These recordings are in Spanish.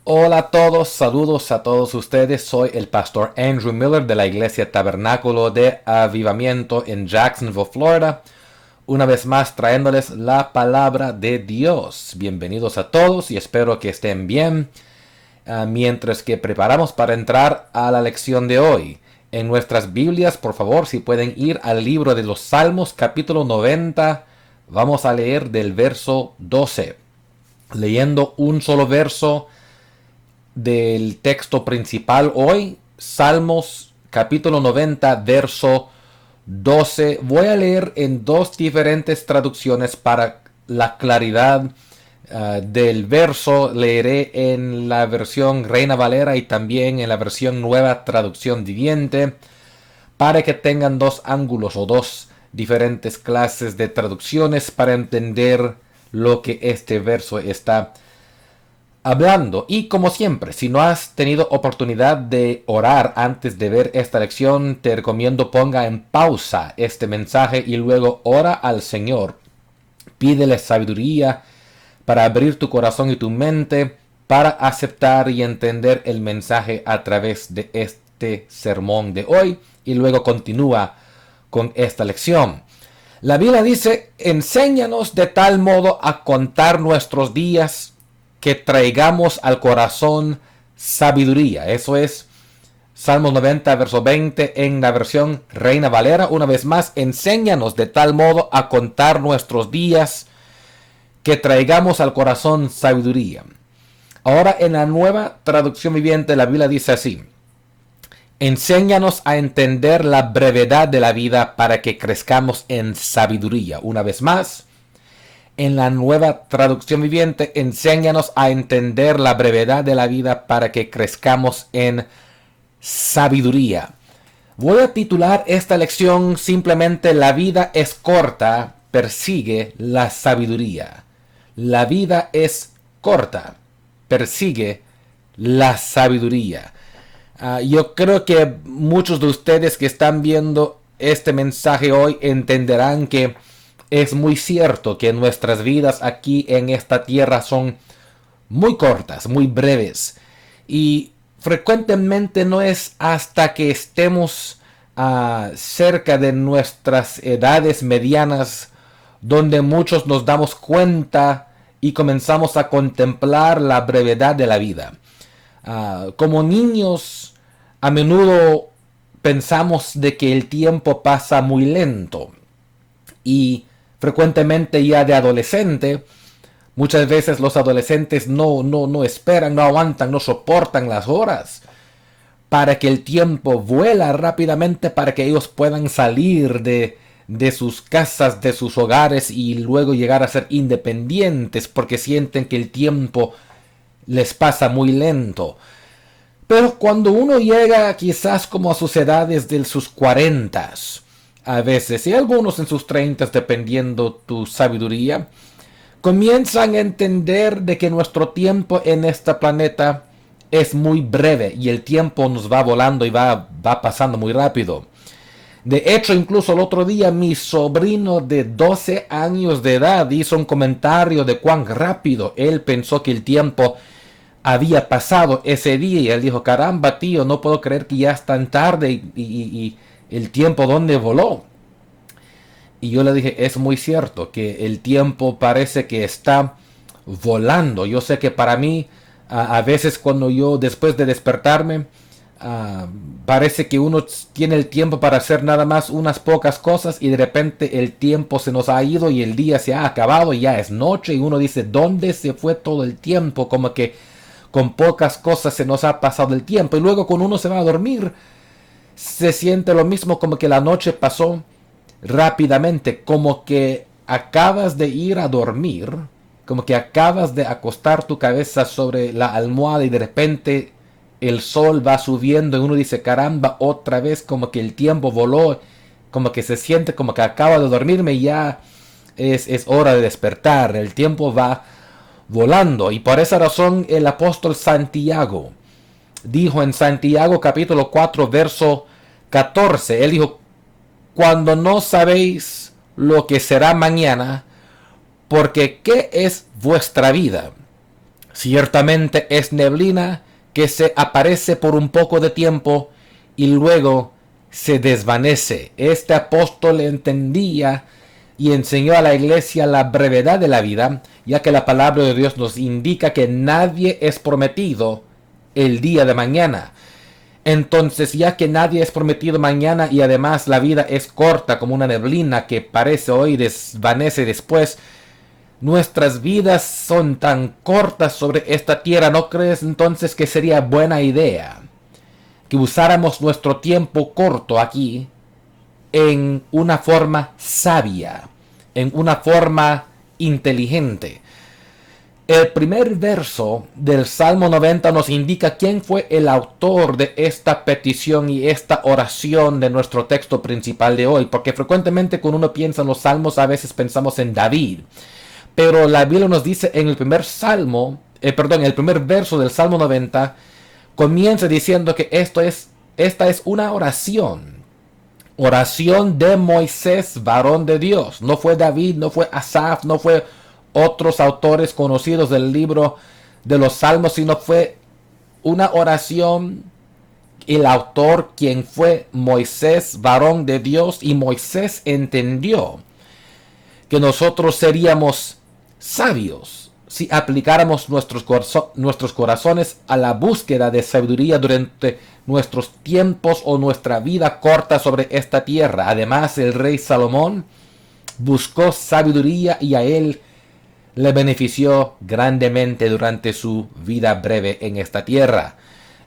Hola a todos, saludos a todos ustedes. Soy el pastor Andrew Miller de la Iglesia Tabernáculo de Avivamiento en Jacksonville, Florida. Una vez más trayéndoles la palabra de Dios. Bienvenidos a todos y espero que estén bien. Mientras que preparamos para entrar a la lección de hoy. En nuestras Biblias, por favor, si pueden ir al libro de los Salmos, capítulo 90, vamos a leer del verso 12. Leyendo un solo verso del texto principal hoy, Salmos capítulo 90, verso 12. Voy a leer en dos diferentes traducciones para la claridad del verso. Leeré en la versión Reina Valera y también en la versión Nueva Traducción Viviente, para que tengan dos ángulos o dos diferentes clases de traducciones para entender lo que este verso está hablando. Y como siempre, si no has tenido oportunidad de orar antes de ver esta lección, te recomiendo ponga en pausa este mensaje y luego ora al Señor. Pídele sabiduría para abrir tu corazón y tu mente para aceptar y entender el mensaje a través de este sermón de hoy, y luego continúa con esta lección. La Biblia dice: enséñanos de tal modo a contar nuestros días que traigamos al corazón sabiduría. Eso es Salmos 90, verso 20 en la versión Reina Valera. Una vez más, enséñanos de tal modo a contar nuestros días que traigamos al corazón sabiduría. Ahora, en la Nueva Traducción Viviente, la Biblia dice así: enséñanos a entender la brevedad de la vida para que crezcamos en sabiduría. Una vez más, en la Nueva Traducción Viviente, enséñanos a entender la brevedad de la vida para que crezcamos en sabiduría. Voy a titular esta lección simplemente: la vida es corta, persigue la sabiduría. La vida es corta, persigue la sabiduría. Yo creo que muchos de ustedes que están viendo este mensaje hoy entenderán que es muy cierto que nuestras vidas aquí en esta tierra son muy cortas, muy breves. Y frecuentemente no es hasta que estemos cerca de nuestras edades medianas donde muchos nos damos cuenta y comenzamos a contemplar la brevedad de la vida. Como niños, a menudo pensamos de que el tiempo pasa muy lento, y frecuentemente ya de adolescente, muchas veces los adolescentes no esperan, no aguantan, no soportan las horas para que el tiempo vuela rápidamente, para que ellos puedan salir de sus casas, de sus hogares, y luego llegar a ser independientes, porque sienten que el tiempo les pasa muy lento. Pero cuando uno llega quizás como a sus edades de sus 40s, a veces, y algunos en sus 30s, dependiendo tu sabiduría, comienzan a entender de que nuestro tiempo en este planeta es muy breve y el tiempo nos va volando y va pasando muy rápido. De hecho, incluso el otro día mi sobrino de 12 años de edad hizo un comentario de cuán rápido él pensó que el tiempo había pasado ese día, y él dijo: caramba, tío, no puedo creer que ya es tan tarde y el tiempo ¿dónde voló? Y yo le dije: es muy cierto que el tiempo parece que está volando. Yo sé que para mí, a veces cuando yo después de despertarme, parece que uno tiene el tiempo para hacer nada más unas pocas cosas, y de repente el tiempo se nos ha ido y el día se ha acabado y ya es noche, y uno dice: ¿dónde se fue todo el tiempo? Como que con pocas cosas se nos ha pasado el tiempo. Y luego cuando uno se va a dormir, se siente lo mismo, como que la noche pasó rápidamente, como que acabas de ir a dormir, como que acabas de acostar tu cabeza sobre la almohada y de repente el sol va subiendo y uno dice: caramba, otra vez, como que el tiempo voló, como que se siente como que acabo de dormirme y ya es hora de despertar. El tiempo va volando, y por esa razón el apóstol Santiago dijo en Santiago capítulo 4 verso 14, él dijo: cuando no sabéis lo que será mañana, porque ¿qué es vuestra vida? Ciertamente es neblina que se aparece por un poco de tiempo y luego se desvanece. Este apóstol entendía y enseñó a la iglesia la brevedad de la vida, ya que la palabra de Dios nos indica que nadie es prometido el día de mañana. Entonces, ya que nadie es prometido mañana y además la vida es corta como una neblina que parece hoy y desvanece después, nuestras vidas son tan cortas sobre esta tierra. ¿No crees entonces que sería buena idea que usáramos nuestro tiempo corto aquí en una forma sabia, en una forma inteligente? El primer verso del Salmo 90 nos indica quién fue el autor de esta petición y esta oración de nuestro texto principal de hoy, porque frecuentemente cuando uno piensa en los salmos a veces pensamos en David, pero la Biblia nos dice en el primer el primer verso del Salmo 90 comienza diciendo que esta es una oración de Moisés, varón de Dios. No fue David, no fue Asaf, no fue otros autores conocidos del libro de los Salmos, sino fue una oración, el autor quien fue Moisés, varón de Dios, y Moisés entendió que nosotros seríamos sabios si aplicáramos nuestros corazones a la búsqueda de sabiduría durante nuestros tiempos o nuestra vida corta sobre esta tierra. Además, el rey Salomón buscó sabiduría y a él le benefició grandemente durante su vida breve en esta tierra.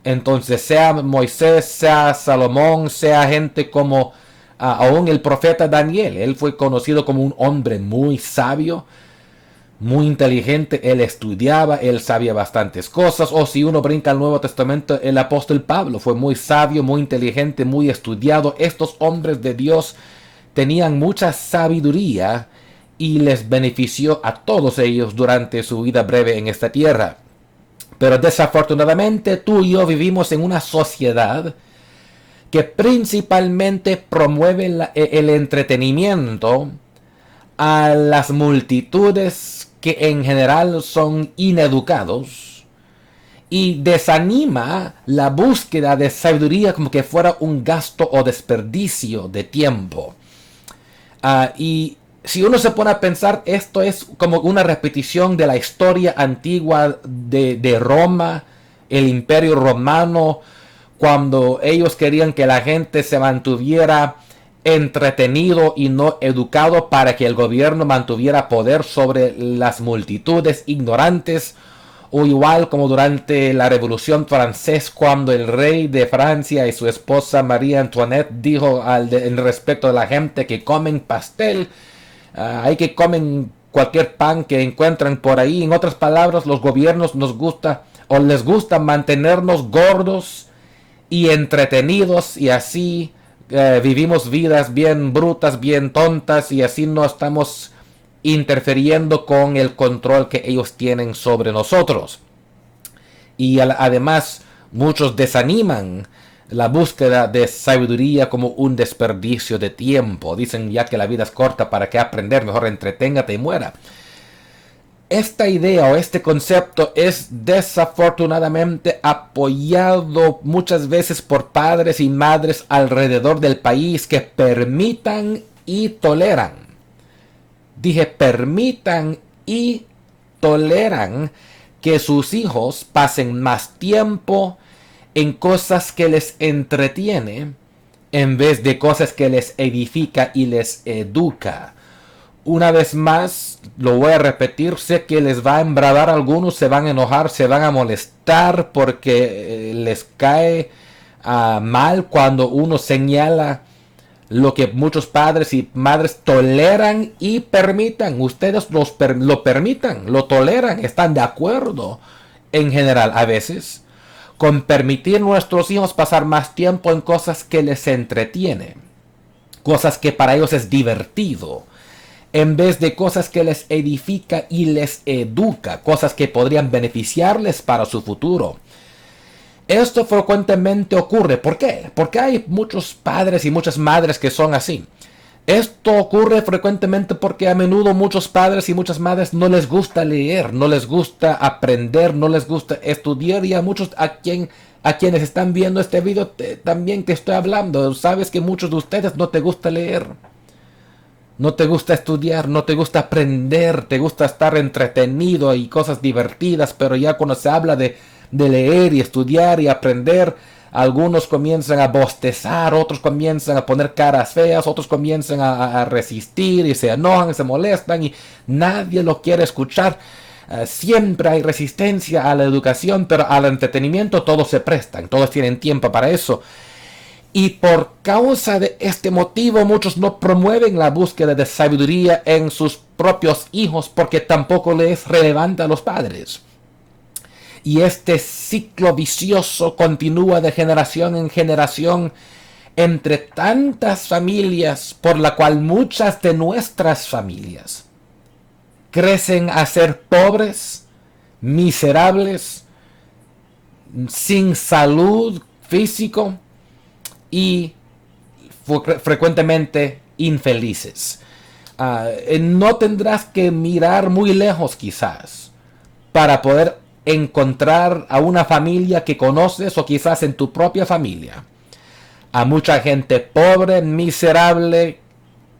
Entonces, sea Moisés, sea Salomón, sea gente como aún el profeta Daniel, él fue conocido como un hombre muy sabio, muy inteligente. Él estudiaba, él sabía bastantes cosas. O si uno brinca al Nuevo Testamento, el apóstol Pablo fue muy sabio, muy inteligente, muy estudiado. Estos hombres de Dios tenían mucha sabiduría y les benefició a todos ellos durante su vida breve en esta tierra. Pero desafortunadamente tú y yo vivimos en una sociedad que principalmente promueve el entretenimiento a las multitudes que en general son ineducados y desanima la búsqueda de sabiduría como que fuera un gasto o desperdicio de tiempo. Y si uno se pone a pensar, esto es como una repetición de la historia antigua de Roma, el Imperio Romano, cuando ellos querían que la gente se mantuviera entretenido y no educado para que el gobierno mantuviera poder sobre las multitudes ignorantes, o igual como durante la Revolución Francesa, cuando el rey de Francia y su esposa María Antoinette dijo en respecto de la gente que comen pastel, hay que comen cualquier pan que encuentran por ahí. En otras palabras, los gobiernos les gusta mantenernos gordos y entretenidos, y así vivimos vidas bien brutas, bien tontas, y así no estamos interfiriendo con el control que ellos tienen sobre nosotros. Y además muchos desaniman la búsqueda de sabiduría como un desperdicio de tiempo. Dicen, ya que la vida es corta, ¿para qué aprender? Mejor entreténgate y muera. Esta idea o este concepto es desafortunadamente apoyado muchas veces por padres y madres alrededor del país que permitan y toleran. Dije, permitan y toleran que sus hijos pasen más tiempo en cosas que les entretiene en vez de cosas que les edifica y les educa. Una vez más, lo voy a repetir, sé que les va a embradar a algunos, se van a enojar, se van a molestar porque les cae mal cuando uno señala lo que muchos padres y madres toleran y permitan. Ustedes lo permitan, lo toleran, están de acuerdo en general a veces con permitir a nuestros hijos pasar más tiempo en cosas que les entretienen, cosas que para ellos es divertido, en vez de cosas que les edifica y les educa, cosas que podrían beneficiarles para su futuro. Esto frecuentemente ocurre. ¿Por qué? Porque hay muchos padres y muchas madres que son así. Esto ocurre frecuentemente porque a menudo muchos padres y muchas madres no les gusta leer, no les gusta aprender, no les gusta estudiar, y a muchos a quienes están viendo este video también te estoy hablando. Sabes que muchos de ustedes no te gusta leer, no te gusta estudiar, no te gusta aprender, te gusta estar entretenido y cosas divertidas, pero ya cuando se habla de leer y estudiar y aprender, algunos comienzan a bostezar, otros comienzan a poner caras feas, otros comienzan a resistir y se enojan, se molestan y nadie lo quiere escuchar. Siempre hay resistencia a la educación, pero al entretenimiento todos se prestan, todos tienen tiempo para eso. Y por causa de este motivo muchos no promueven la búsqueda de sabiduría en sus propios hijos porque tampoco les es relevante a los padres. Y este ciclo vicioso continúa de generación en generación entre tantas familias, por la cual muchas de nuestras familias crecen a ser pobres, miserables, sin salud físico y frecuentemente infelices. No tendrás que mirar muy lejos quizás para poder encontrar a una familia que conoces o quizás en tu propia familia a mucha gente pobre, miserable,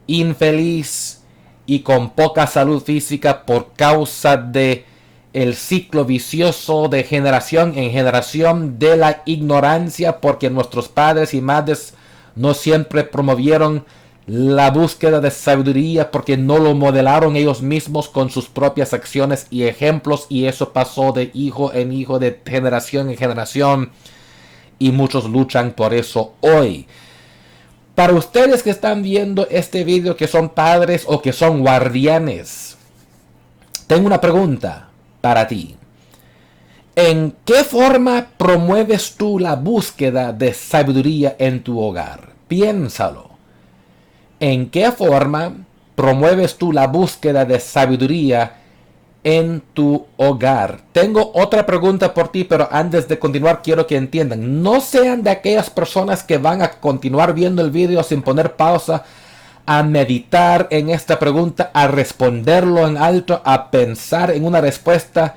infeliz y con poca salud física por causa de el ciclo vicioso de generación en generación de la ignorancia, porque nuestros padres y madres no siempre promovieron la búsqueda de sabiduría porque no lo modelaron ellos mismos con sus propias acciones y ejemplos, y eso pasó de hijo en hijo, de generación en generación, y muchos luchan por eso hoy. Para ustedes que están viendo este video, que son padres o que son guardianes, tengo una pregunta para ti. ¿En qué forma promueves tú la búsqueda de sabiduría en tu hogar? Piénsalo. ¿En qué forma promueves tú la búsqueda de sabiduría en tu hogar? Tengo otra pregunta por ti, pero antes de continuar quiero que entiendan. No sean de aquellas personas que van a continuar viendo el video sin poner pausa, a meditar en esta pregunta, a responderlo en alto, a pensar en una respuesta.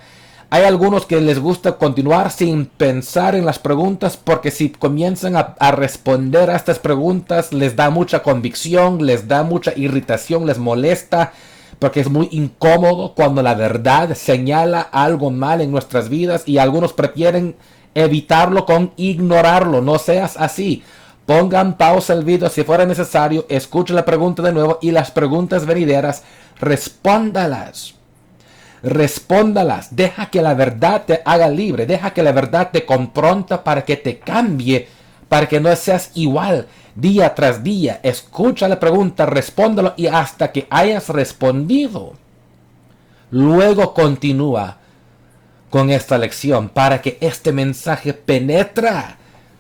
Hay algunos que les gusta continuar sin pensar en las preguntas porque si comienzan a responder a estas preguntas les da mucha convicción, les da mucha irritación, les molesta porque es muy incómodo cuando la verdad señala algo mal en nuestras vidas, y algunos prefieren evitarlo con ignorarlo. No seas así. Pongan pausa el video si fuera necesario, escuchen la pregunta de nuevo y las preguntas venideras, respóndalas. Respóndalas, deja que la verdad te haga libre, deja que la verdad te confronta para que te cambie, para que no seas igual día tras día. Escucha la pregunta, respóndalo y hasta que hayas respondido, luego continúa con esta lección para que este mensaje penetre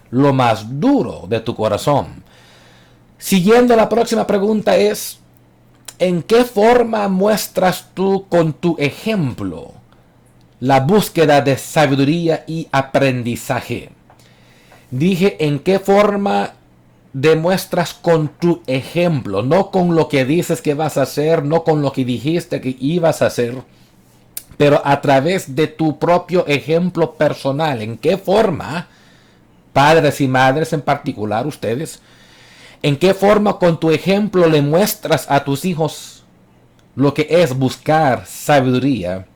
lo más duro de tu corazón. Siguiendo, la próxima pregunta es: ¿en qué forma muestras tú con tu ejemplo la búsqueda de sabiduría y aprendizaje? Dije, ¿en qué forma demuestras con tu ejemplo? No con lo que dices que vas a hacer, no con lo que dijiste que ibas a hacer, pero a través de tu propio ejemplo personal. ¿En qué forma, padres y madres en particular, ustedes, en qué forma con tu ejemplo le muestras a tus hijos lo que es buscar sabiduría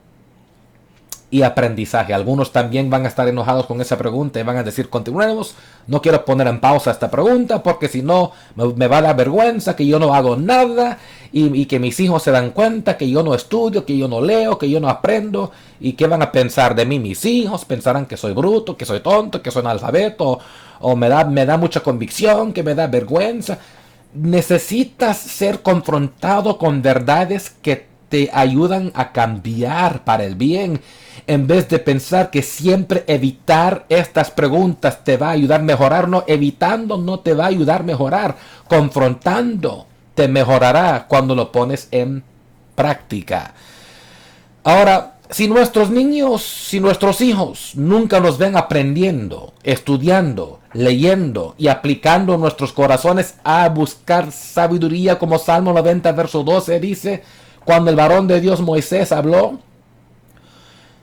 y aprendizaje? Algunos también van a estar enojados con esa pregunta y van a decir: continuemos, no quiero poner en pausa esta pregunta porque si no me va a dar vergüenza que yo no hago nada y que mis hijos se dan cuenta que yo no estudio, que yo no leo, que yo no aprendo. ¿Y qué van a pensar de mí mis hijos? Pensarán que soy bruto, que soy tonto, que soy analfabeto, o me da mucha convicción, que me da vergüenza. Necesitas ser confrontado con verdades que te ayudan a cambiar para el bien, en vez de pensar que siempre evitar estas preguntas te va a ayudar a mejorar. No, evitando no te va a ayudar a mejorar. Confrontando te mejorará cuando lo pones en práctica. Ahora, Si nuestros niños, si nuestros hijos nunca nos ven aprendiendo, estudiando, leyendo y aplicando nuestros corazones a buscar sabiduría, como Salmo 90, verso 12 dice, cuando el varón de Dios Moisés habló,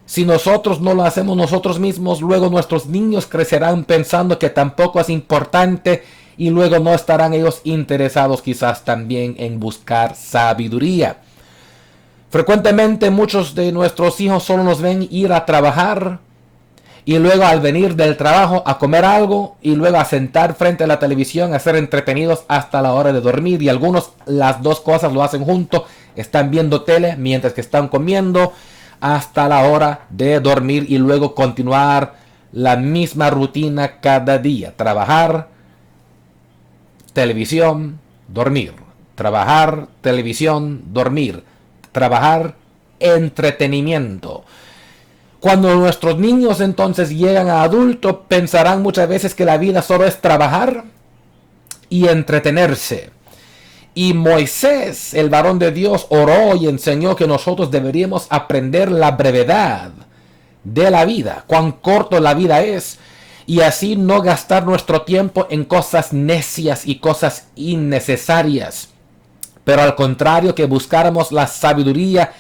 si nosotros no lo hacemos nosotros mismos, luego nuestros niños crecerán pensando que tampoco es importante y luego no estarán ellos interesados quizás también en buscar sabiduría. Frecuentemente muchos de nuestros hijos solo nos ven ir a trabajar y luego al venir del trabajo a comer algo y luego a sentar frente a la televisión a ser entretenidos hasta la hora de dormir, y algunos las dos cosas lo hacen juntos, están viendo tele mientras que están comiendo hasta la hora de dormir y luego continuar la misma rutina cada día: trabajar, televisión, dormir, trabajar, televisión, dormir, trabajar, entretenimiento. Cuando nuestros niños entonces llegan a adultos, pensarán muchas veces que la vida solo es trabajar y entretenerse. Y Moisés, el varón de Dios, oró y enseñó que nosotros deberíamos aprender la brevedad de la vida, cuán corto la vida es, y así no gastar nuestro tiempo en cosas necias y cosas innecesarias, pero al contrario, que buscáramos la sabiduría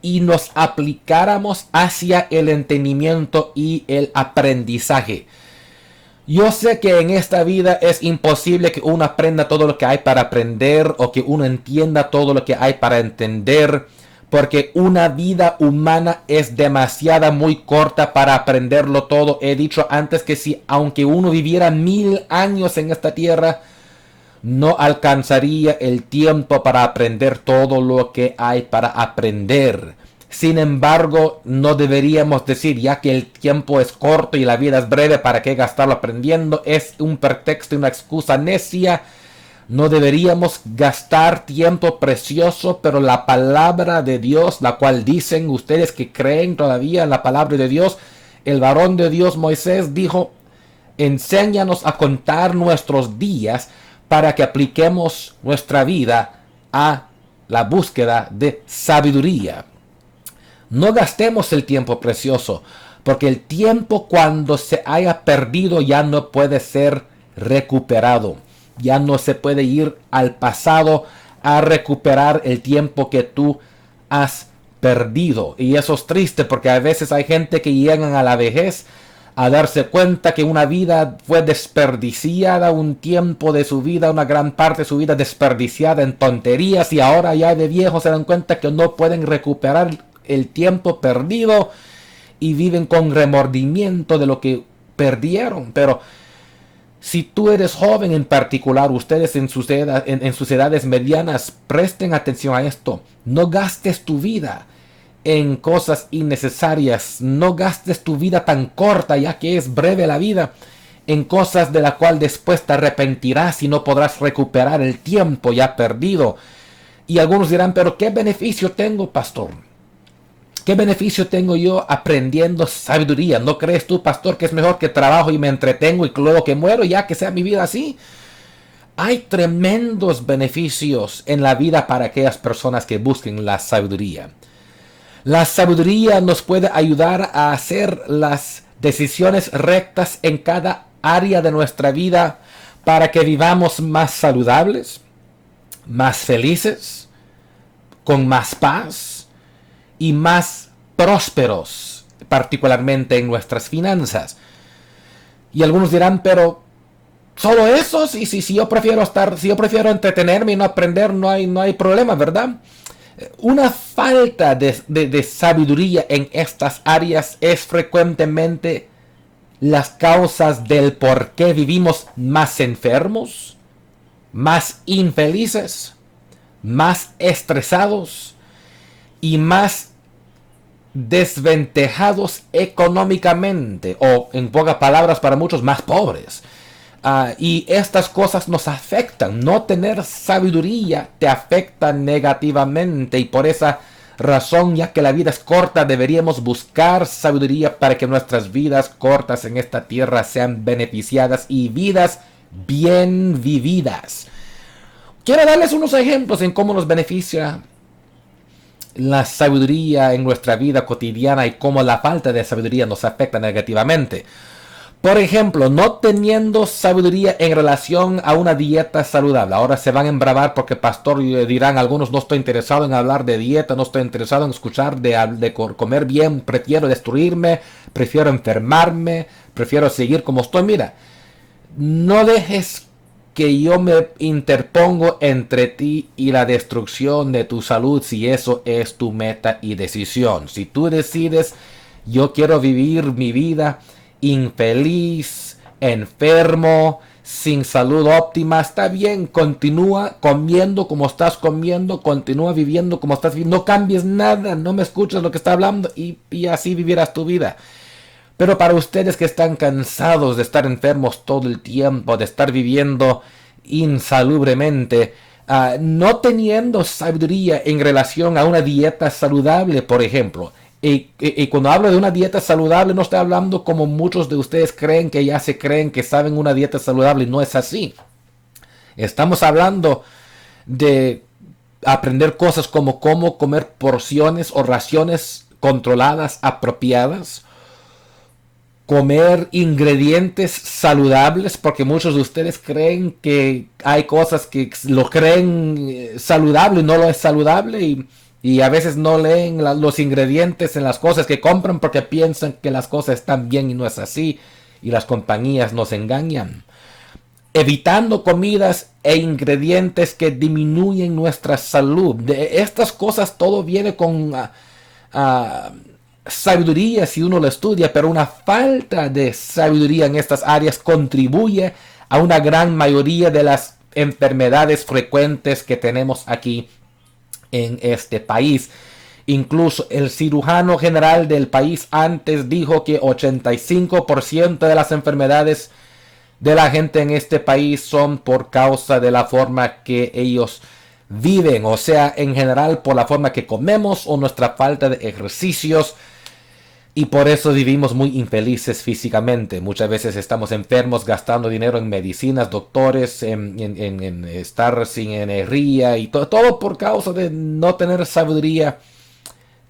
y nos aplicáramos hacia el entendimiento y el aprendizaje. Yo sé que en esta vida es imposible que uno aprenda todo lo que hay para aprender o que uno entienda todo lo que hay para entender, porque una vida humana es demasiada, muy corta para aprenderlo todo. He dicho antes que si aunque uno viviera 1000 años en esta tierra, no alcanzaría el tiempo para aprender todo lo que hay para aprender. Sin embargo, no deberíamos decir, ya que el tiempo es corto y la vida es breve, ¿para qué gastarlo aprendiendo? Es un pretexto y una excusa necia. No deberíamos gastar tiempo precioso, pero la palabra de Dios, la cual dicen ustedes que creen todavía en la palabra de Dios, el varón de Dios Moisés dijo, enséñanos a contar nuestros días para que apliquemos nuestra vida a la búsqueda de sabiduría. No gastemos el tiempo precioso, porque el tiempo cuando se haya perdido ya no puede ser recuperado. Ya no se puede ir al pasado a recuperar el tiempo que tú has perdido. Y eso es triste, porque a veces hay gente que llegan a la vejez a darse cuenta que una vida fue desperdiciada, un tiempo de su vida, una gran parte de su vida desperdiciada en tonterías, y ahora ya de viejos se dan cuenta que no pueden recuperar el tiempo perdido y viven con remordimiento de lo que perdieron. Pero si tú eres joven en particular, ustedes en sus edades medianas, presten atención a esto. No gastes tu vida en cosas innecesarias. No gastes tu vida tan corta, ya que es breve la vida, en cosas de la cual después te arrepentirás y no podrás recuperar el tiempo ya perdido. Y algunos dirán, pero ¿qué beneficio tengo, pastor? ¿Qué beneficio tengo yo aprendiendo sabiduría? ¿No crees tú, pastor, que es mejor que trabajo y me entretengo y luego que muero, ya que sea mi vida así? Hay tremendos beneficios en la vida para aquellas personas que busquen la sabiduría. La sabiduría nos puede ayudar a hacer las decisiones rectas en cada área de nuestra vida para que vivamos más saludables, más felices, con más paz y más prósperos, particularmente en nuestras finanzas. Y algunos dirán, pero solo eso, si yo prefiero entretenerme y no aprender, no hay problema, ¿verdad? Una falta de sabiduría en estas áreas es frecuentemente las causas del por qué vivimos más enfermos, más infelices, más estresados y más desventajados económicamente, o en pocas palabras para muchos, más pobres. Y estas cosas nos afectan. No tener sabiduría te afecta negativamente, y por esa razón, ya que la vida es corta, deberíamos buscar sabiduría para que nuestras vidas cortas en esta tierra sean beneficiadas y vidas bien vividas. Quiero darles unos ejemplos en cómo nos beneficia la sabiduría en nuestra vida cotidiana y cómo la falta de sabiduría nos afecta negativamente. Por ejemplo, no teniendo sabiduría en relación a una dieta saludable. Ahora se van a embravar porque, pastor, dirán algunos, no estoy interesado en hablar de dieta, no estoy interesado en escuchar de comer bien, prefiero destruirme, prefiero enfermarme, prefiero seguir como estoy. Mira, no dejes que yo me interpongo entre ti y la destrucción de tu salud si eso es tu meta y decisión. Si tú decides, yo quiero vivir mi vida infeliz, enfermo, sin salud óptima, está bien, continúa comiendo como estás comiendo, continúa viviendo como estás viviendo, no cambies nada, no me escuches lo que está hablando y así vivirás tu vida. Pero para ustedes que están cansados de estar enfermos todo el tiempo, de estar viviendo insalubremente, no teniendo sabiduría en relación a una dieta saludable, por ejemplo. Y cuando hablo de una dieta saludable, no estoy hablando como muchos de ustedes creen, que ya se creen que saben una dieta saludable, y no es así. Estamos hablando de aprender cosas como cómo comer porciones o raciones controladas, apropiadas, comer ingredientes saludables, porque muchos de ustedes creen que hay cosas que lo creen saludable y no lo es saludable, y a veces no leen los ingredientes en las cosas que compran porque piensan que las cosas están bien y no es así, y las compañías nos engañan. Evitando comidas e ingredientes que disminuyen nuestra salud. De estas cosas todo viene con sabiduría si uno lo estudia, pero una falta de sabiduría en estas áreas contribuye a una gran mayoría de las enfermedades frecuentes que tenemos aquí en este país. Incluso el cirujano general del país antes dijo que 85% de las enfermedades de la gente en este país son por causa de la forma que ellos viven, o sea, en general por la forma que comemos o nuestra falta de ejercicios. Y por eso vivimos muy infelices físicamente. Muchas veces estamos enfermos gastando dinero en medicinas, doctores, en estar sin energía y todo por causa de no tener sabiduría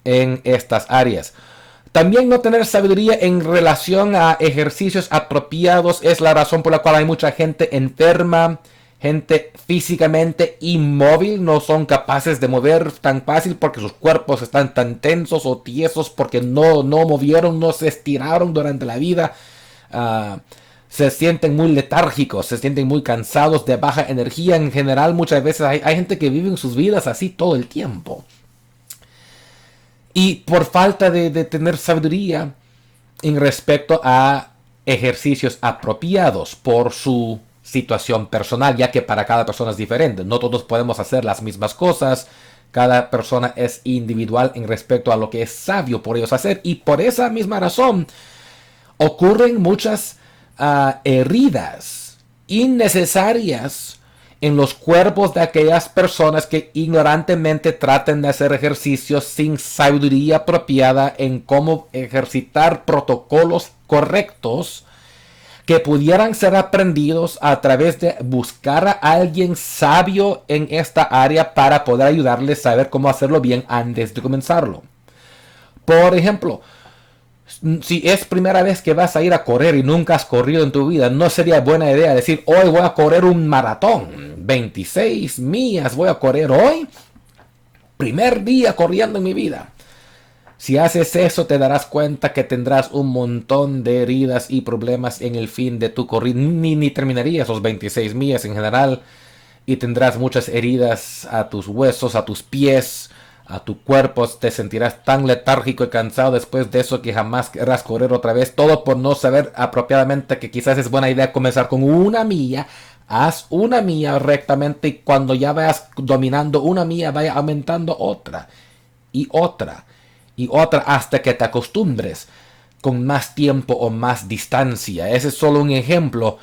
en estas áreas. También no tener sabiduría en relación a ejercicios apropiados es la razón por la cual hay mucha gente enferma, gente físicamente inmóvil, no son capaces de mover tan fácil porque sus cuerpos están tan tensos o tiesos porque no movieron, no se estiraron durante la vida. Se sienten muy letárgicos, se sienten muy cansados, de baja energía en general. Muchas veces hay gente que vive sus vidas así todo el tiempo. Y por falta de tener sabiduría en respecto a ejercicios apropiados por su situación personal, ya que para cada persona es diferente. No todos podemos hacer las mismas cosas. Cada persona es individual en respecto a lo que es sabio por ellos hacer. Y por esa misma razón ocurren muchas heridas innecesarias en los cuerpos de aquellas personas que ignorantemente traten de hacer ejercicios sin sabiduría apropiada en cómo ejercitar protocolos correctos que pudieran ser aprendidos a través de buscar a alguien sabio en esta área para poder ayudarles a saber cómo hacerlo bien antes de comenzarlo. Por ejemplo, si es primera vez que vas a ir a correr y nunca has corrido en tu vida, no sería buena idea decir, hoy voy a correr un maratón, 26 millas voy a correr hoy, primer día corriendo en mi vida. Si haces eso, te darás cuenta que tendrás un montón de heridas y problemas en el fin de tu corrida. Ni terminarías esos 26 millas en general, y tendrás muchas heridas a tus huesos, a tus pies, a tu cuerpo. Te sentirás tan letárgico y cansado después de eso que jamás querrás correr otra vez. Todo por no saber apropiadamente que quizás es buena idea comenzar con una milla. Haz una milla rectamente, y cuando ya vayas dominando una milla, vaya aumentando otra y otra y otra hasta que te acostumbres con más tiempo o más distancia. Ese es solo un ejemplo,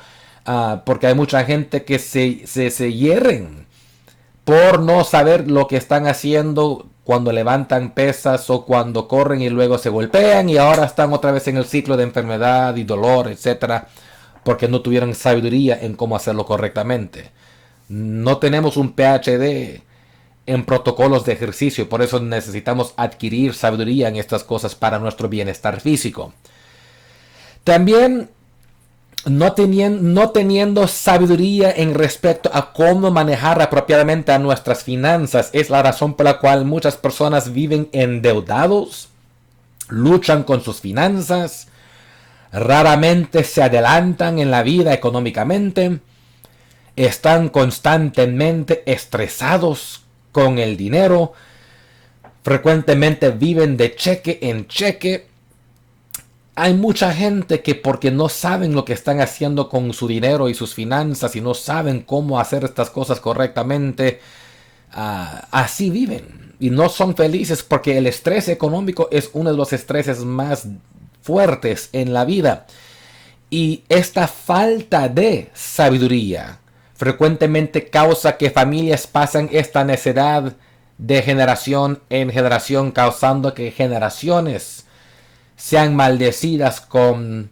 porque hay mucha gente que se hierren por no saber lo que están haciendo cuando levantan pesas o cuando corren y luego se golpean y ahora están otra vez en el ciclo de enfermedad y dolor, etcétera, porque no tuvieron sabiduría en cómo hacerlo correctamente. No tenemos un PhD en protocolos de ejercicio. Por eso necesitamos adquirir sabiduría en estas cosas para nuestro bienestar físico. También no teniendo sabiduría en respecto a cómo manejar apropiadamente a nuestras finanzas es la razón por la cual muchas personas viven endeudados, luchan con sus finanzas, raramente se adelantan en la vida económicamente, están constantemente estresados con el dinero, frecuentemente viven de cheque en cheque. Hay mucha gente que porque no saben lo que están haciendo con su dinero y sus finanzas y no saben cómo hacer estas cosas correctamente, así viven y no son felices porque el estrés económico es uno de los estreses más fuertes en la vida. Y esta falta de sabiduría frecuentemente causa que familias pasen esta necedad de generación en generación, causando que generaciones sean maldecidas con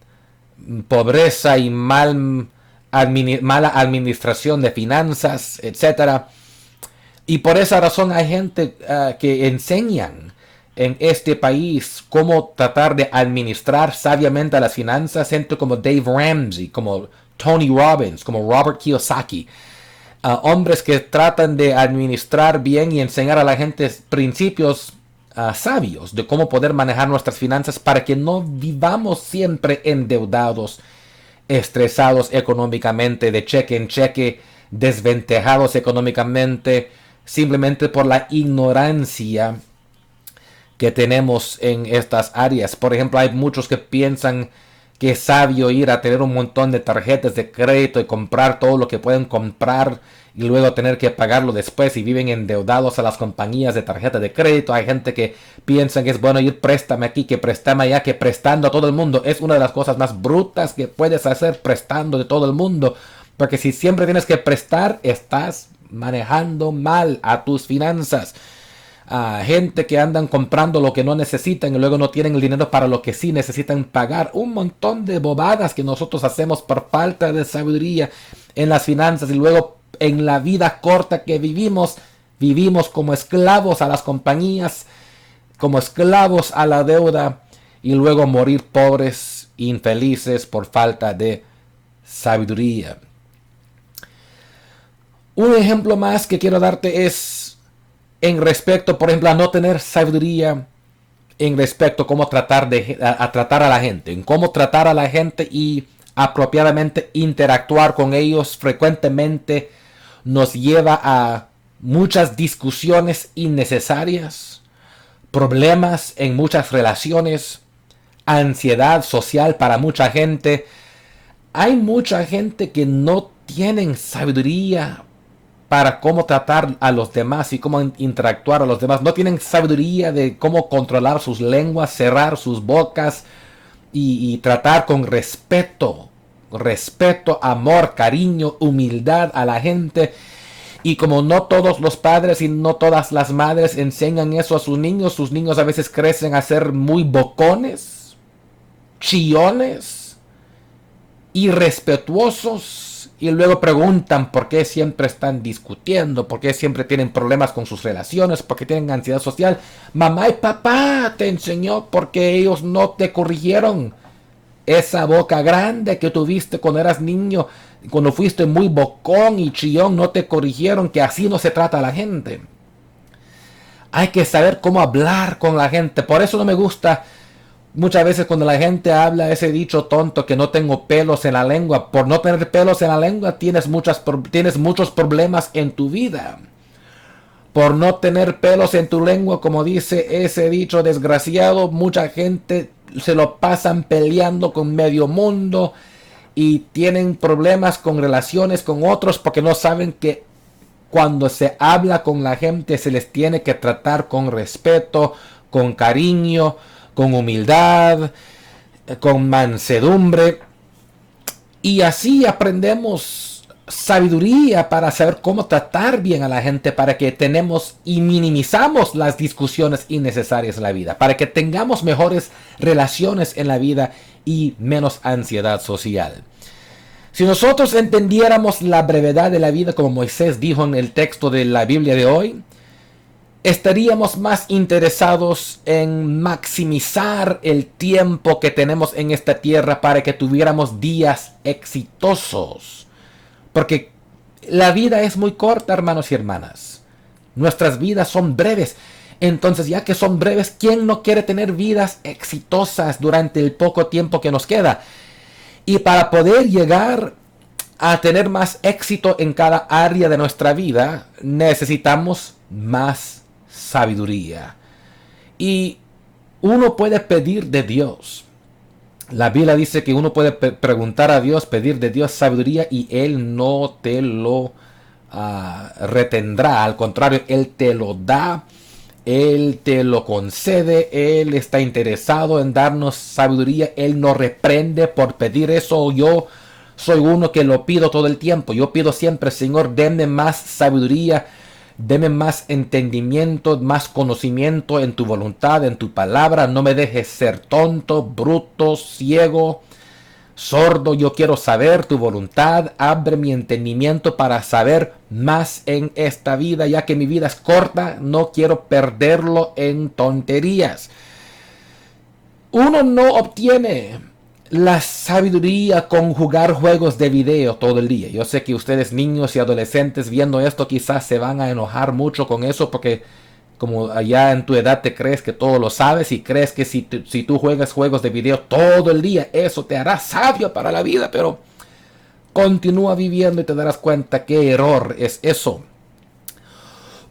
pobreza y mala administración de finanzas, etc. Y por esa razón hay gente que enseñan en este país cómo tratar de administrar sabiamente las finanzas, gente como Dave Ramsey, como Tony Robbins, como Robert Kiyosaki, hombres que tratan de administrar bien y enseñar a la gente principios sabios de cómo poder manejar nuestras finanzas para que no vivamos siempre endeudados, estresados económicamente, de cheque en cheque, desventajados económicamente, simplemente por la ignorancia que tenemos en estas áreas. Por ejemplo, hay muchos que piensan que es sabio ir a tener un montón de tarjetas de crédito y comprar todo lo que pueden comprar y luego tener que pagarlo después y viven endeudados a las compañías de tarjeta de crédito. Hay gente que piensa que es bueno ir préstame aquí, que préstame allá, que prestando a todo el mundo. Es una de las cosas más brutas que puedes hacer, prestando de todo el mundo. Porque si siempre tienes que prestar, estás manejando mal a tus finanzas. Gente que andan comprando lo que no necesitan y luego no tienen el dinero para lo que sí necesitan pagar. Un montón de bobadas que nosotros hacemos por falta de sabiduría en las finanzas, y luego en la vida corta que vivimos como esclavos a las compañías, como esclavos a la deuda, y luego morir pobres, infelices por falta de sabiduría. Un ejemplo más que quiero darte es en respecto, por ejemplo, a no tener sabiduría en respecto a cómo tratar a la gente, en cómo tratar a la gente y apropiadamente interactuar con ellos. Frecuentemente nos lleva a muchas discusiones innecesarias, problemas en muchas relaciones, ansiedad social para mucha gente. Hay mucha gente que no tienen sabiduría para cómo tratar a los demás y cómo interactuar a los demás. No tienen sabiduría de cómo controlar sus lenguas, cerrar sus bocas y tratar con respeto, amor, cariño, humildad a la gente. Y como no todos los padres y no todas las madres enseñan eso a sus niños a veces crecen a ser muy bocones, chillones, irrespetuosos. Y luego preguntan por qué siempre están discutiendo, por qué siempre tienen problemas con sus relaciones, por qué tienen ansiedad social. Mamá y papá te enseñó porque ellos no te corrigieron. Esa boca grande que tuviste cuando eras niño, cuando fuiste muy bocón y chillón, no te corrigieron que así no se trata a la gente. Hay que saber cómo hablar con la gente. Por eso no me gusta muchas veces cuando la gente habla ese dicho tonto que no tengo pelos en la lengua. Por no tener pelos en la lengua tienes muchos problemas en tu vida. Por no tener pelos en tu lengua, como dice ese dicho desgraciado, mucha gente se lo pasan peleando con medio mundo y tienen problemas con relaciones con otros porque no saben que cuando se habla con la gente se les tiene que tratar con respeto, con cariño, con humildad, con mansedumbre. Y así aprendemos sabiduría para saber cómo tratar bien a la gente, para que tenemos y minimizamos las discusiones innecesarias en la vida, para que tengamos mejores relaciones en la vida y menos ansiedad social. Si nosotros entendiéramos la brevedad de la vida, como Moisés dijo en el texto de la Biblia de hoy, estaríamos más interesados en maximizar el tiempo que tenemos en esta tierra para que tuviéramos días exitosos. Porque la vida es muy corta, hermanos y hermanas. Nuestras vidas son breves. Entonces, ya que son breves, ¿quién no quiere tener vidas exitosas durante el poco tiempo que nos queda? Y para poder llegar a tener más éxito en cada área de nuestra vida, necesitamos más sabiduría. Y uno puede pedir de Dios. La Biblia dice que uno puede preguntar a Dios, pedir de Dios sabiduría y Él no te lo retendrá. Al contrario, Él te lo da, Él te lo concede, Él está interesado en darnos sabiduría, Él nos reprende por pedir eso. Yo soy uno que lo pido todo el tiempo. Yo pido siempre, Señor, denme más sabiduría, deme más entendimiento, más conocimiento en tu voluntad, en tu palabra. No me dejes ser tonto, bruto, ciego, sordo. Yo quiero saber tu voluntad. Abre mi entendimiento para saber más en esta vida, ya que mi vida es corta. No quiero perderlo en tonterías. Uno no obtiene la sabiduría con jugar juegos de video todo el día. Yo sé que ustedes, niños y adolescentes, viendo esto quizás se van a enojar mucho con eso, porque como allá en tu edad te crees que todo lo sabes y crees que si tú juegas juegos de video todo el día, eso te hará sabio para la vida. Pero continúa viviendo y te darás cuenta qué error es eso.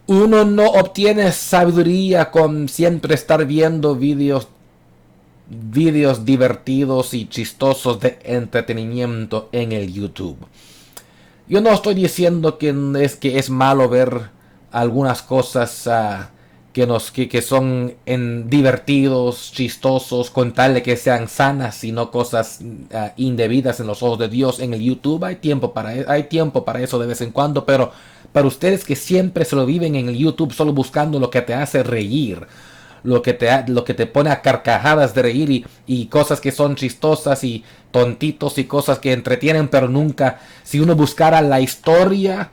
Uno no obtiene sabiduría con siempre estar viendo videos divertidos y chistosos de entretenimiento en el YouTube. Yo no estoy diciendo que es malo ver algunas cosas que son divertidos, chistosos, con tal de que sean sanas y no cosas indebidas en los ojos de Dios en el YouTube. Hay tiempo para eso de vez en cuando, pero para ustedes que siempre se lo viven en el YouTube solo buscando lo que te hace reír, lo que te pone a carcajadas de reír y cosas que son chistosas y tontitos y cosas que entretienen, pero nunca, si uno buscara la historia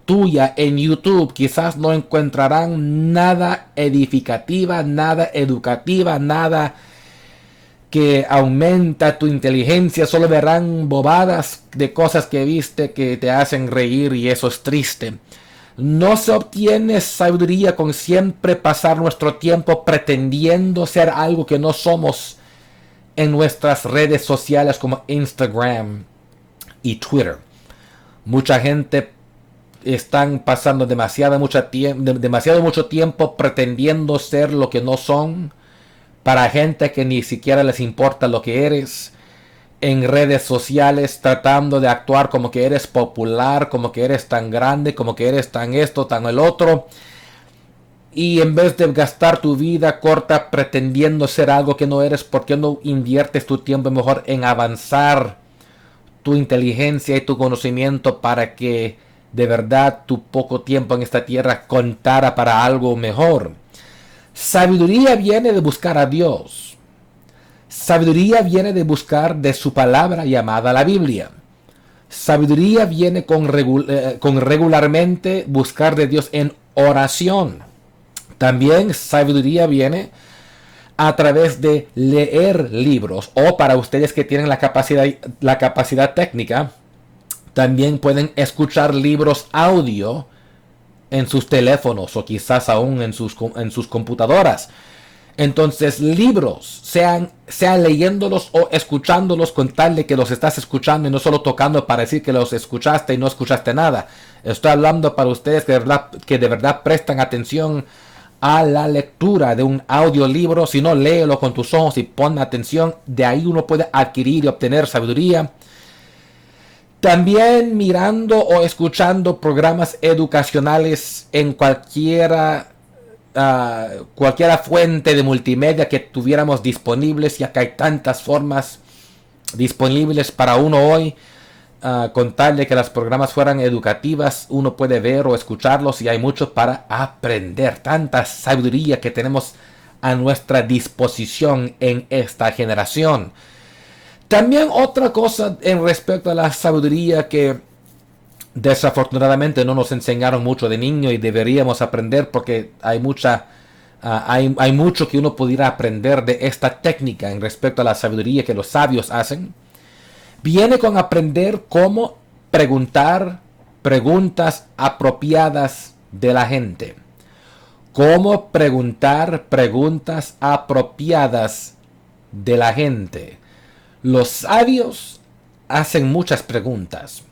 tuya en YouTube, quizás no encontrarán nada edificativa, nada educativa, nada que aumenta tu inteligencia. Solo verán bobadas de cosas que viste que te hacen reír, y eso es triste. No se obtiene sabiduría con siempre pasar nuestro tiempo pretendiendo ser algo que no somos en nuestras redes sociales como Instagram y Twitter. Mucha gente están pasando demasiado mucho tiempo pretendiendo ser lo que no son, para gente que ni siquiera les importa lo que eres. En redes sociales tratando de actuar como que eres popular, como que eres tan grande, como que eres tan esto, tan el otro. Y en vez de gastar tu vida corta pretendiendo ser algo que no eres, ¿por qué no inviertes tu tiempo mejor en avanzar tu inteligencia y tu conocimiento para que de verdad tu poco tiempo en esta tierra contara para algo mejor? Sabiduría viene de buscar a Dios. Sabiduría viene de buscar de su palabra llamada la Biblia. Sabiduría viene con regularmente buscar de Dios en oración. También sabiduría viene a través de leer libros, o para ustedes que tienen la capacidad técnica, también pueden escuchar libros audio en sus teléfonos o quizás aún en sus computadoras. Entonces, libros, sean leyéndolos o escuchándolos, con tal de que los estás escuchando y no solo tocando para decir que los escuchaste y no escuchaste nada. Estoy hablando para ustedes que de verdad prestan atención a la lectura de un audiolibro. Si no, léelo con tus ojos y pon atención. De ahí uno puede adquirir y obtener sabiduría. También mirando o escuchando programas educacionales en cualquiera fuente de multimedia que tuviéramos disponibles, ya que hay tantas formas disponibles para uno hoy. Con tal de que los programas fueran educativas, uno puede ver o escucharlos, y hay mucho para aprender. Tanta sabiduría que tenemos a nuestra disposición en esta generación. También otra cosa en respecto a la sabiduría que Desafortunadamente no nos enseñaron mucho de niño y deberíamos aprender porque hay mucho que uno pudiera aprender de esta técnica en respecto a la sabiduría que los sabios hacen. Viene con aprender cómo preguntar preguntas apropiadas de la gente. Cómo preguntar preguntas apropiadas de la gente. Los sabios hacen muchas preguntas.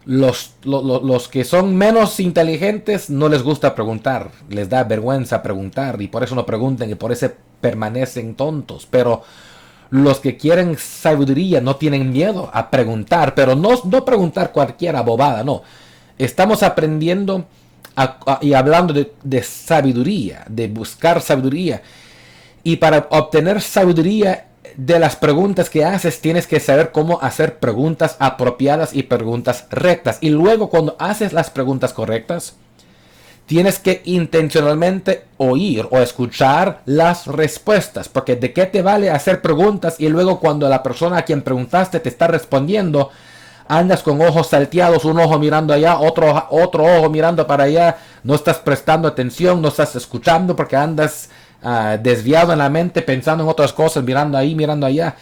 Los que son menos inteligentes no les gusta preguntar, les da vergüenza preguntar y por eso no preguntan y por eso permanecen tontos. Pero los que quieren sabiduría no tienen miedo a preguntar, pero no preguntar cualquier bobada, no. Estamos aprendiendo y hablando de sabiduría, de buscar sabiduría. Y para obtener sabiduría de las preguntas que haces, tienes que saber cómo hacer preguntas apropiadas y preguntas rectas. Y luego cuando haces las preguntas correctas, tienes que intencionalmente oír o escuchar las respuestas. Porque de qué te vale hacer preguntas y luego cuando la persona a quien preguntaste te está respondiendo, andas con ojos salteados, un ojo mirando allá, otro ojo mirando para allá, no estás prestando atención, no estás escuchando porque andas desviado en la mente, pensando en otras cosas, mirando ahí, mirando allá.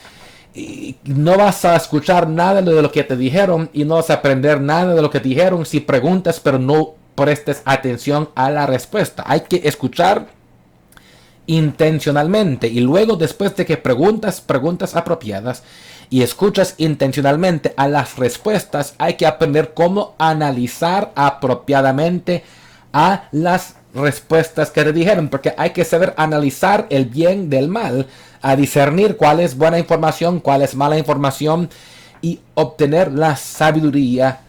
Y no vas a escuchar nada de lo que te dijeron y no vas a aprender nada de lo que te dijeron si preguntas pero no prestes atención a la respuesta. Hay que escuchar intencionalmente y luego después de que preguntas preguntas apropiadas y escuchas intencionalmente a las respuestas, hay que aprender cómo analizar apropiadamente a las respuestas que te dijeron, porque hay que saber analizar el bien del mal, a discernir cuál es buena información, cuál es mala información y obtener la sabiduría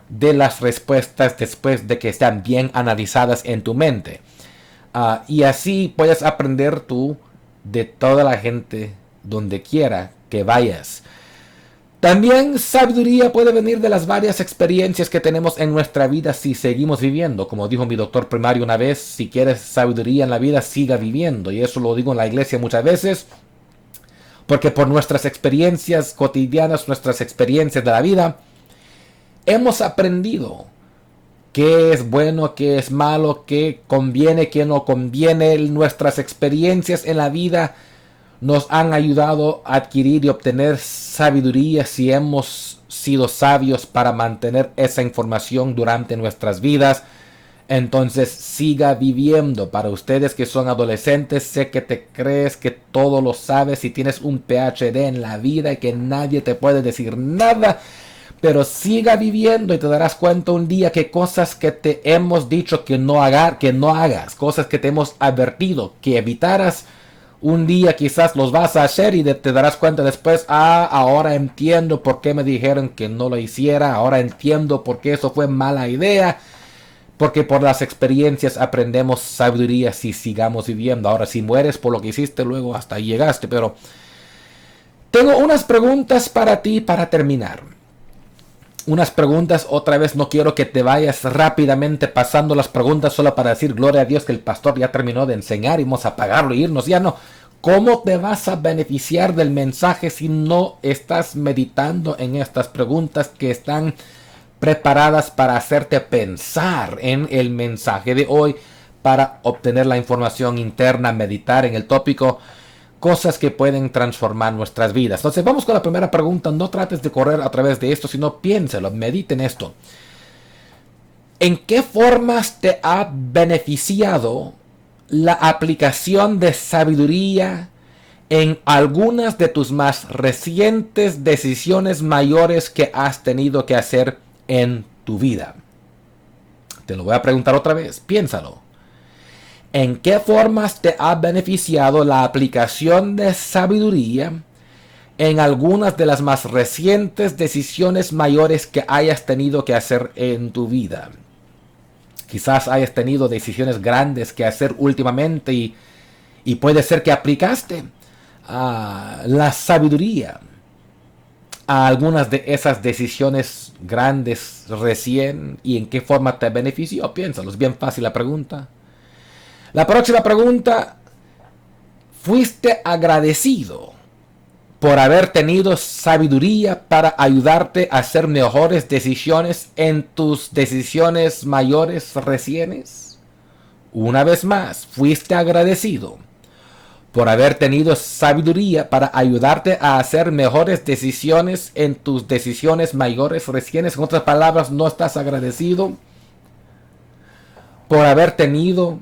de las respuestas después de que están bien analizadas en tu mente. Y así puedes aprender tú de toda la gente donde quiera que vayas. También sabiduría puede venir de las varias experiencias que tenemos en nuestra vida si seguimos viviendo. Como dijo mi doctor primario una vez, si quieres sabiduría en la vida, siga viviendo. Y eso lo digo en la iglesia muchas veces, porque por nuestras experiencias cotidianas, nuestras experiencias de la vida, hemos aprendido qué es bueno, qué es malo, qué conviene, qué no conviene. Nuestras experiencias en la vida nos han ayudado a adquirir y obtener sabiduría si hemos sido sabios para mantener esa información durante nuestras vidas. Entonces siga viviendo. Para ustedes que son adolescentes, sé que te crees que todo lo sabes y tienes un PhD en la vida y que nadie te puede decir nada. Pero siga viviendo y te darás cuenta un día que cosas que te hemos dicho que no hagas, cosas que te hemos advertido que evitaras, un día quizás los vas a hacer y te darás cuenta después, ahora entiendo por qué me dijeron que no lo hiciera, ahora entiendo por qué eso fue mala idea, porque por las experiencias aprendemos sabiduría si sigamos viviendo. Ahora si mueres por lo que hiciste, luego hasta ahí llegaste. Pero tengo unas preguntas para ti para terminar. Unas preguntas, otra vez no quiero que te vayas rápidamente pasando las preguntas solo para decir gloria a Dios que el pastor ya terminó de enseñar y vamos a apagarlo y irnos. Ya no. ¿Cómo te vas a beneficiar del mensaje si no estás meditando en estas preguntas que están preparadas para hacerte pensar en el mensaje de hoy, para obtener la información interna, meditar en el tópico? Cosas que pueden transformar nuestras vidas. Entonces vamos con la primera pregunta. No trates de correr a través de esto, sino piénselo, medite en esto. ¿En qué formas te ha beneficiado la aplicación de sabiduría en algunas de tus más recientes decisiones mayores que has tenido que hacer en tu vida? Te lo voy a preguntar otra vez, piénsalo. ¿En qué formas te ha beneficiado la aplicación de sabiduría en algunas de las más recientes decisiones mayores que hayas tenido que hacer en tu vida? Quizás hayas tenido decisiones grandes que hacer últimamente y puede ser que aplicaste la sabiduría a algunas de esas decisiones grandes recién. ¿Y en qué forma te benefició? Piénsalo, es bien fácil la pregunta. La próxima pregunta: ¿fuiste agradecido por haber tenido sabiduría para ayudarte a hacer mejores decisiones en tus decisiones mayores recientes. Una vez más, fuiste agradecido por haber tenido sabiduría para ayudarte a hacer mejores decisiones en tus decisiones mayores recientes. En otras palabras, no estás agradecido por haber tenido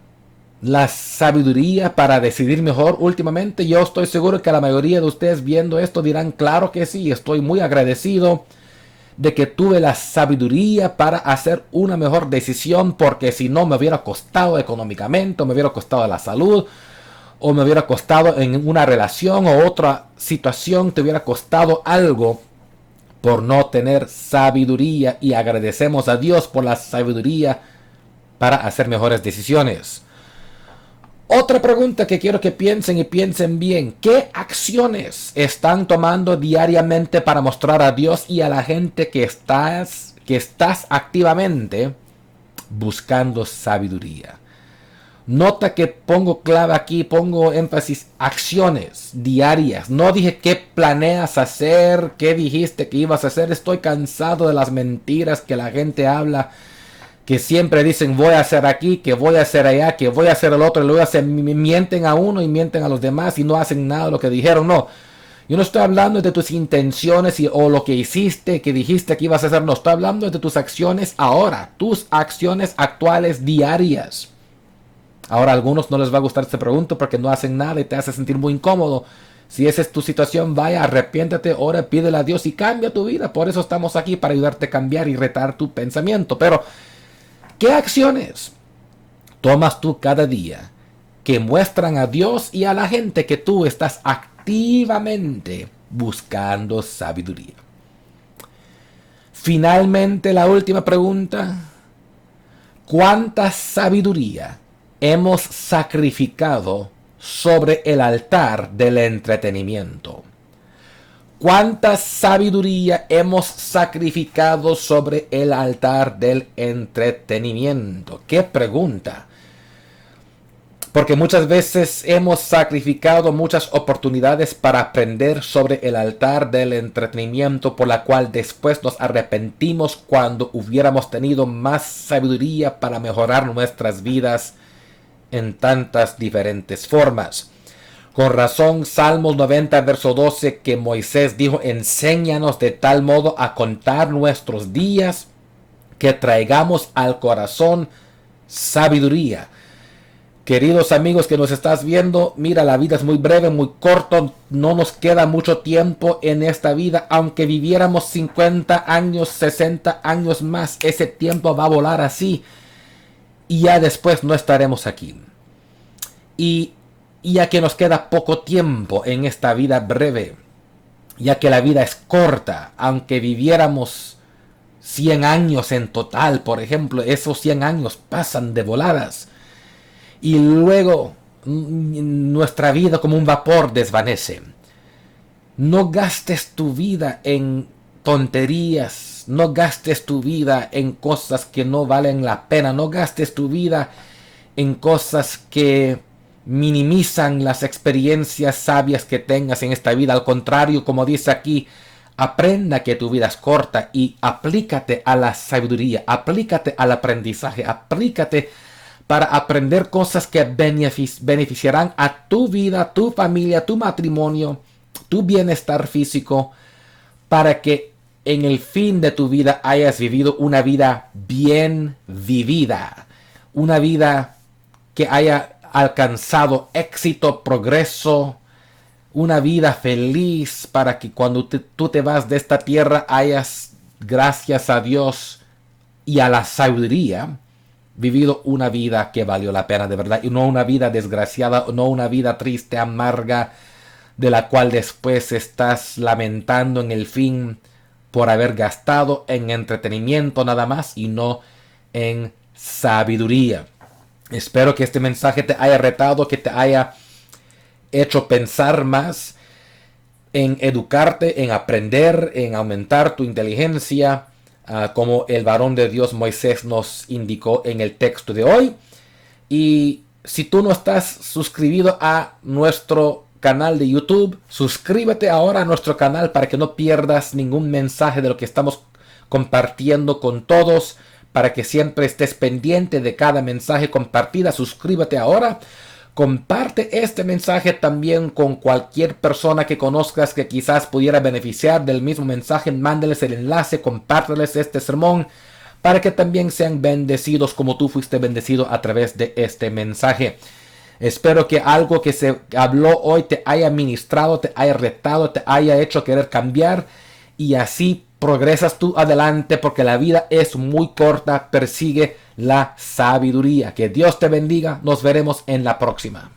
la sabiduría para decidir mejor últimamente. Yo estoy seguro que la mayoría de ustedes viendo esto dirán, claro que sí, estoy muy agradecido de que tuve la sabiduría para hacer una mejor decisión, porque si no me hubiera costado económicamente, o me hubiera costado la salud, o me hubiera costado en una relación o otra situación, te hubiera costado algo por no tener sabiduría, y agradecemos a Dios por la sabiduría para hacer mejores decisiones. Otra pregunta que quiero que piensen y piensen bien. ¿Qué acciones están tomando diariamente para mostrar a Dios y a la gente que estás activamente buscando sabiduría? Nota que pongo clave aquí, pongo énfasis, acciones diarias. No dije qué planeas hacer, qué dijiste que ibas a hacer. Estoy cansado de las mentiras que la gente habla, que siempre dicen voy a hacer aquí, que voy a hacer allá, que voy a hacer el otro, y luego mienten a uno y mienten a los demás y no hacen nada de lo que dijeron. No, yo no estoy hablando de tus intenciones o lo que hiciste, que dijiste que ibas a hacer. No, estoy hablando de tus acciones ahora, tus acciones actuales diarias. Ahora a algunos no les va a gustar esta pregunta porque no hacen nada y te hace sentir muy incómodo. Si esa es tu situación, vaya, arrepiéntete, ora, pídele a Dios y cambia tu vida. Por eso estamos aquí, para ayudarte a cambiar y retar tu pensamiento. Pero ¿qué acciones tomas tú cada día que muestran a Dios y a la gente que tú estás activamente buscando sabiduría? Finalmente, la última pregunta. ¿Cuánta sabiduría hemos sacrificado sobre el altar del entretenimiento? ¿Cuánta sabiduría hemos sacrificado sobre el altar del entretenimiento? ¡Qué pregunta! Porque muchas veces hemos sacrificado muchas oportunidades para aprender sobre el altar del entretenimiento, por la cual después nos arrepentimos cuando hubiéramos tenido más sabiduría para mejorar nuestras vidas en tantas diferentes formas. Con razón, Salmos 90, verso 12, que Moisés dijo, enséñanos de tal modo a contar nuestros días que traigamos al corazón sabiduría. Queridos amigos que nos estás viendo, mira, la vida es muy breve, muy corto, no nos queda mucho tiempo en esta vida. Aunque viviéramos 50 años, 60 años más, ese tiempo va a volar así y ya después no estaremos aquí. Y ya que nos queda poco tiempo en esta vida breve, ya que la vida es corta, aunque viviéramos 100 años en total, por ejemplo, esos 100 años pasan de voladas. Y luego nuestra vida como un vapor desvanece. No gastes tu vida en tonterías. No gastes tu vida en cosas que no valen la pena. No gastes tu vida en cosas que minimizan las experiencias sabias que tengas en esta vida. Al contrario, como dice aquí, aprenda que tu vida es corta y aplícate a la sabiduría. Aplícate al aprendizaje. Aplícate para aprender cosas que beneficiarán a tu vida, tu familia, tu matrimonio, tu bienestar físico, para que en el fin de tu vida hayas vivido una vida bien vivida, una vida que haya alcanzado éxito, progreso, una vida feliz, para que cuando tú te vas de esta tierra hayas, gracias a Dios y a la sabiduría, vivido una vida que valió la pena de verdad, y no una vida desgraciada, no una vida triste, amarga, de la cual después estás lamentando en el fin por haber gastado en entretenimiento nada más y no en sabiduría. Espero que este mensaje te haya retado, que te haya hecho pensar más en educarte, en aprender, en aumentar tu inteligencia, como el varón de Dios Moisés nos indicó en el texto de hoy. Y si tú no estás suscribido a nuestro canal de YouTube. Suscríbete ahora a nuestro canal para que no pierdas ningún mensaje de lo que estamos compartiendo con todos. Para que siempre estés pendiente de cada mensaje compartida. Suscríbete ahora. Comparte este mensaje también con cualquier persona que conozcas que quizás pudiera beneficiar del mismo mensaje. Mándeles el enlace, compárteles este sermón para que también sean bendecidos como tú fuiste bendecido a través de este mensaje. Espero que algo que se habló hoy te haya ministrado, te haya retado, te haya hecho querer cambiar y así progresas tú adelante porque la vida es muy corta. Persigue la sabiduría. Que Dios te bendiga. Nos veremos en la próxima.